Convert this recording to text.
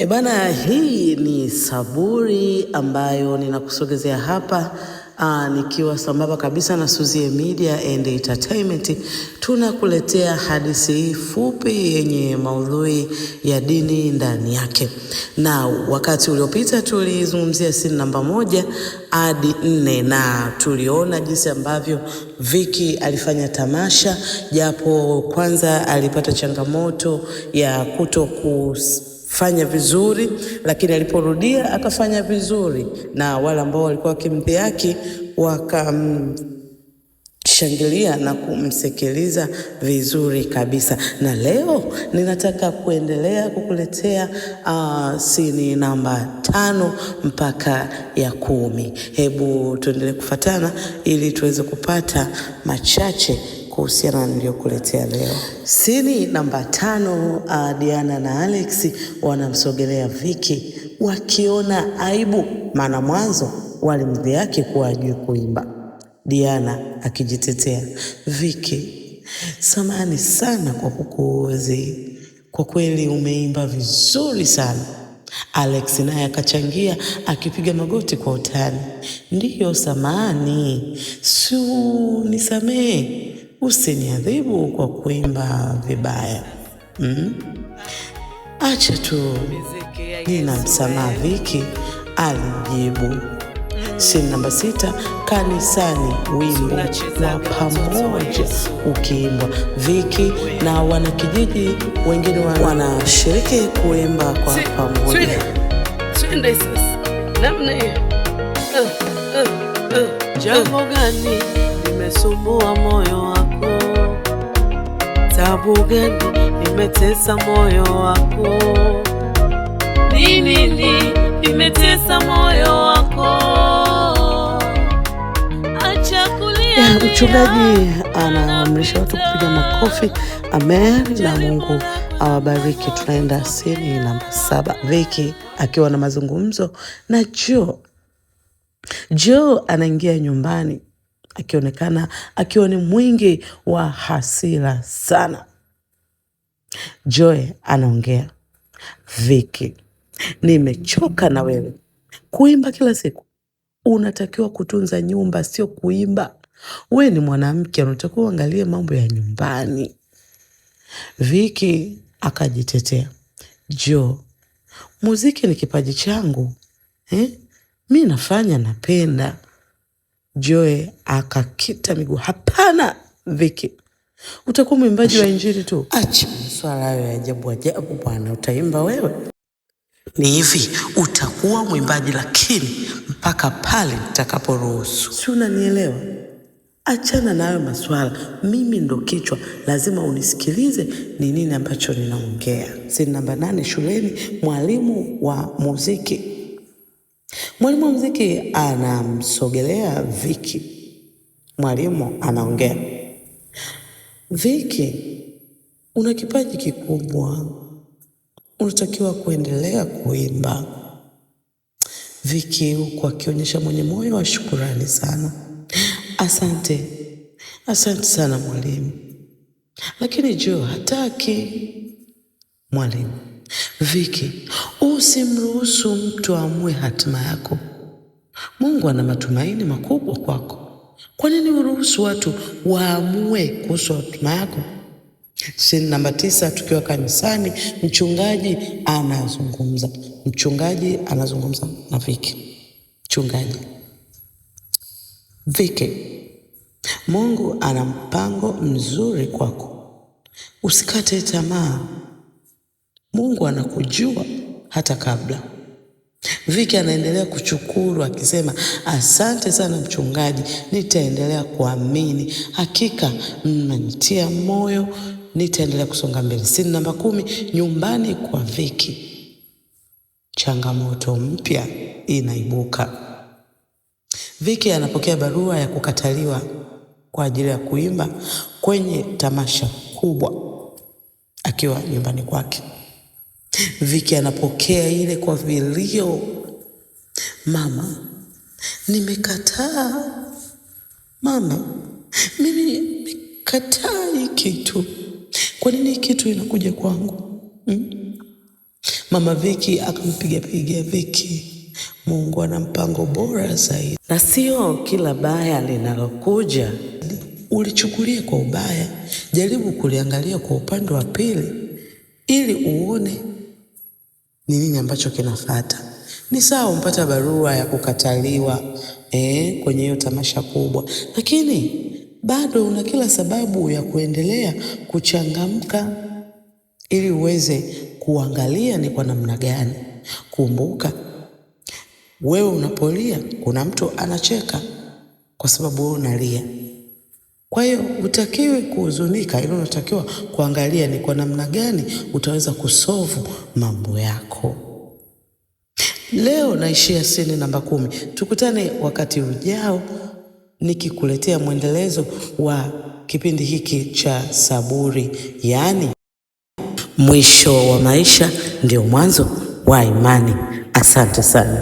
Bana, hii ni Saburi ambayo ninakusogezea hapa nikiwa sambamba kabisa na Suzie Media and Entertainment. Tunakuletea hadithi hii fupi yenye maudhui ya dini ndani yake. Na wakati uliopita tulizungumzia scene namba 1 hadi 4 na tuliona jinsi ambavyo Vicky alifanya tamasha, japo kwanza alipata changamoto ya kutokufanya vizuri, lakini aliporudia akafanya vizuri na wale ambao walikuwa wakimdhihaki wakamshangilia na kumsikiliza vizuri kabisa. Na leo ninataka kuendelea kukuletea scene namba 5 mpaka ya 10. Hebu tuendelee kufuatana ili tuweze kupata machache kuhusiana na niliyokuletea leo. Scene namba 5, Diana na Alex wanamsogelea Vicky wakiona aibu, maana mwanzo walimdhihaki kuwa hajui kuimba. Diana akijitetea, Vicky, samahani sana kwa kukuuzi, kwa kweli umeimba vizuri sana. Alex naye akachangia akipiga magoti kwa utani, ndiyo samahani, nisamehe, usiniadhibu kwa kuimba vibaya. Acha tu, ninamsamaha Vicky, alijibu. Scene namba 6, kanisani, wimbo wa pamoja ukiimbwa. Vicky na wanakijiji wengine wanashiriki kuimba kwa pamoja. Twende sasa. Namna hiyo. Jambo gani limesumbua moyo wako? Tabu gani limetesa moyo wako? Nini limetesa moyo wako? Mchungaji anaamrisha watu kupiga makofi. Amen, na Mungu awabariki. Tunaenda scene namba 7, Vicky akiwa na mazungumzo na Joe. Joe anaingia nyumbani akionekana akiwa ni mwingi wa hasira sana. Joe anaongea, Vicky, nimechoka na wewe kuimba kila siku. Unatakiwa kutunza nyumba, sio kuimba. Wewe ni mwanamke, unatakiwa uangalie mambo ya nyumbani. Vicky akajitetea, Joe, muziki ni kipaji changu. Mimi nafanya, napenda. Joe akakita miguu, hapana Vicky, utakuwa mwimbaji wa injili tu. Acha swala hayo ya ajabu bwana, utaimba wewe. Ni hivi, utakuwa mwimbaji lakini mpaka pale nitakaporuhusu. Si unanielewa? Achana na hayo maswala. Mimi ndo kichwa, lazima unisikilize ni nini ambacho ninaongea. Scene namba 8, shuleni, mwalimu wa muziki. Mwalimu wa muziki anamsogelea Vicky. Mwalimu anaongea, Vicky, una kipaji kikubwa, unatakiwa kuendelea kuimba. Vicky huku akionyesha mwenye moyo wa shukurani sana, asante sana mwalimu. Lakini Joe hataki. Mwalimu, Vicky, usimruhusu mtu amue hatima yako. Mungu ana matumaini makubwa kwako. Kwa nini uruhusu watu waamue kuhusu hatima yako? Scene namba 9, tukiwa kanisani, mchungaji anazungumza na Vicky. Mchungaji, Vicky, Mungu ana mpango mzuri kwako. Usikate tamaa. Mungu anakujua hata kabla. Vicky anaendelea kushukuru akisema, asante sana mchungaji, nitaendelea kuamini. Hakika mnanitia moyo, nitaendelea kusonga mbele. Scene namba 10, nyumbani kwa Vicky. Changamoto mpya inaibuka. Vicky anapokea barua ya kukataliwa kwa ajili ya kuimba kwenye tamasha kubwa akiwa nyumbani kwake. Vicky anapokea ile kwa vilio, mama, nimekataa. Mama, mimi nimekataa hii kitu. Kwa nini hii kitu inakuja kwangu? Mama Viki akampiga Viki. Mungu ana mpango bora zaidi, na sio kila baya linalokuja ulichukulie kwa ubaya. Jaribu kuliangalia kwa upande wa pili ili uone ni nini ambacho kinafuata. Ni sawa umpata barua ya kukataliwa kwenye hiyo tamasha kubwa, lakini bado una kila sababu ya kuendelea kuchangamka ili uweze kuangalia ni kwa namna gani. Kumbuka, wewe unapolia kuna mtu anacheka kwa sababu wewe unalia. Kwa hiyo utakiwe kuhuzunika, ila unatakiwa kuangalia ni kwa namna gani utaweza kusolve mambo yako. Leo naishia scene namba 10. Tukutane wakati ujao nikikuletea mwendelezo wa kipindi hiki cha Saburi, yaani mwisho wa maisha ndio mwanzo wa imani. Asante sana.